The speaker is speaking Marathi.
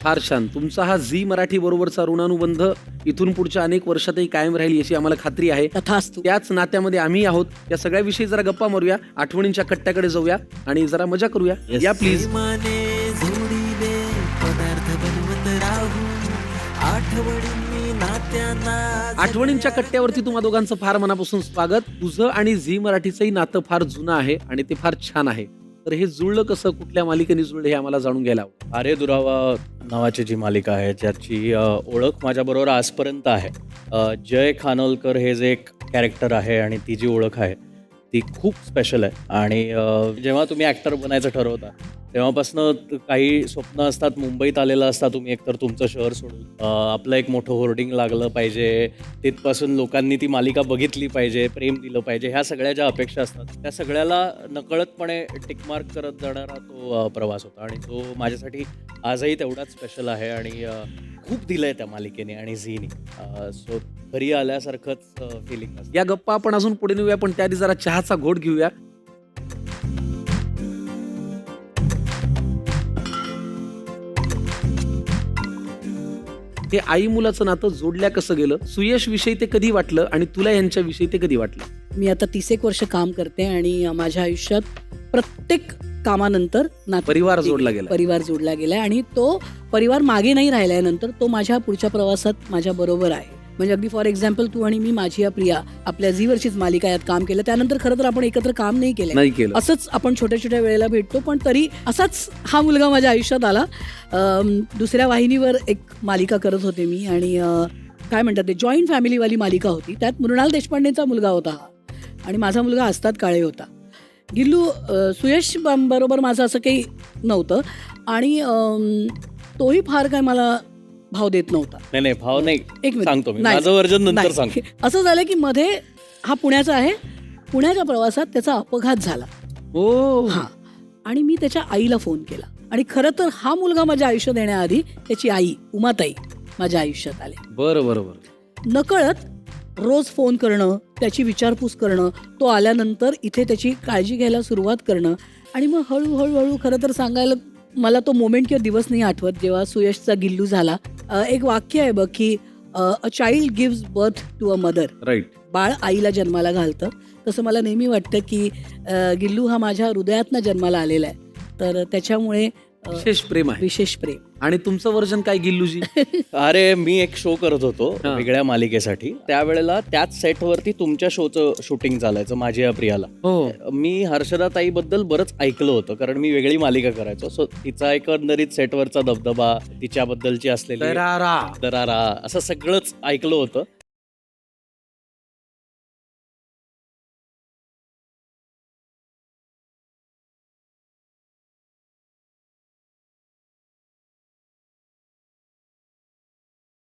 फार छान. तुमचा हा झी मराठी बरोबरचा ऋणानुबंध इथून पुढच्या अनेक वर्षातही कायम राहील याची आम्हाला खात्री आहे. तथास्तु. त्याच नात्यामध्ये आम्ही आहोत. या सगळ्याविषयी जरा गप्पा मारूया, आठवणींच्या कट्ट्याकडे जाऊया आणि जरा मजा करूया. या प्लीज. आठवणींच्या कट्ट्यावरती तुम्हा दोघांचं फार मनापासून स्वागत. तुझं आणि झी मराठीचंही नातं फार जुनं आहे आणि ते फार छान आहे. तर हे जुळलं कसं, कुठल्या मालिकेने जुळलं हे आम्हाला जाणून घ्यायला हवं. अरे दुरावा नावाची जी मालिका आहे ज्याची ओळख माझ्याबरोबर आजपर्यंत आहे. जय खानोलकर हे जे एक कॅरेक्टर आहे आणि ती जी ओळख आहे ती खूप स्पेशल आहे. आणि जेव्हा तुम्ही ॲक्टर बनायचं ठरवता तेव्हापासनं काही स्वप्न असतात. मुंबईत आलेलं असता तुम्ही एकतर तुमचं शहर सोडून, आपलं एक मोठं होर्डिंग लागलं पाहिजे, तिथपासून लोकांनी ती मालिका बघितली पाहिजे, प्रेम दिलं पाहिजे, ह्या सगळ्या ज्या अपेक्षा असतात त्या सगळ्याला नकळतपणे टिकमार्क करत जाणारा तो प्रवास होता. आणि तो माझ्यासाठी आजही तेवढाच स्पेशल आहे. आणि खूप दिलं आहे त्या मालिकेने आणि झीने. सो घरी आल्यासारखंच फिलिंग असतं. या गप्पा आपण अजून पुढे नेऊया, पण त्याआधी जरा चहाचा घोट घेऊया. हे आई मुलाचं नातं जोडल्या कसं गेलं, सुयश विषयी ते कधी वाटलं आणि तुला यांच्याविषयी ते कधी वाटलं? मी आता 30 वर्ष काम करते आणि माझ्या आयुष्यात प्रत्येक कामानंतर परिवार जोडला गेला. परिवार जोडला गेलाय आणि तो परिवार मागे नाही राहिलाय. नंतर तो माझ्या पुढच्या प्रवासात माझ्या बरोबर आहे. म्हणजे अगदी फॉर एक्झाम्पल तू आणि मी माझी या प्रिया आपल्या झीवरचीच मालिका यात काम केलं. त्यानंतर खरं तर आपण एकत्र काम नाही केलं. असंच आपण छोट्या छोट्या वेळेला भेटतो. पण तरी असाच हा मुलगा माझ्या आयुष्यात आला. दुसऱ्या वाहिनीवर एक मालिका करत होते मी आणि काय म्हणतात ते जॉईंट फॅमिलीवाली मालिका होती. त्यात मृणाल देशपांडेचा मुलगा होता हा आणि माझा मुलगा आस्ताद काळे होता. गिल्लू सुयश बरोबर माझं असं काही नव्हतं आणि तोही फार काय मला भाव देत नव्हता. नाही भाव नाही, एक मिनिट सांगतो मी माझं वर्जन नंतर सांगतो. असं झालं की मध्ये हा पुण्याचा आहे. पुण्याच्या प्रवासात त्याचा अपघात झाला. हा आणि मी त्याच्या आईला फोन केला आणि खरं तर हा मुलगा माझ्या आयुष्यात येण्याआधी त्याची आई उमाताई माझ्या आयुष्यात आले. बरोबर. नकळत रोज फोन करणं, त्याची विचारपूस करणं, तो आल्यानंतर इथे त्याची काळजी घ्यायला सुरुवात करणं आणि मग हळूहळू खरं तर सांगायला मला तो मोमेंट किंवा दिवस नाही आठवत जेव्हा सुयशचा गिल्लू झाला. एक वाक्य आहे बघ की a child gives birth to a mother. Right. बाळ आईला जन्माला घालतं. तसं मला नेहमी वाटतं की गिल्लू हा माझ्या हृदयातनं जन्माला आलेला आहे. तर त्याच्यामुळे विशेष प्रेम आहे. विशेष प्रेम. आणि तुमचं वर्जन काय गिल्लूजी? अरे मी एक शो करत होतो वेगळ्या मालिकेसाठी. त्यावेळेला त्याच सेटवरती तुमच्या शोचं शूटिंग चालायचं माझी या प्रियाला. मी हर्षदाताई बद्दल बरंच ऐकलं होतं कारण मी वेगळी मालिका करायचो. सो तिचा एकंदरीत सेटवरचा दबदबा, तिच्याबद्दलची असलेली दरारा असं सगळंच ऐकलं होतं.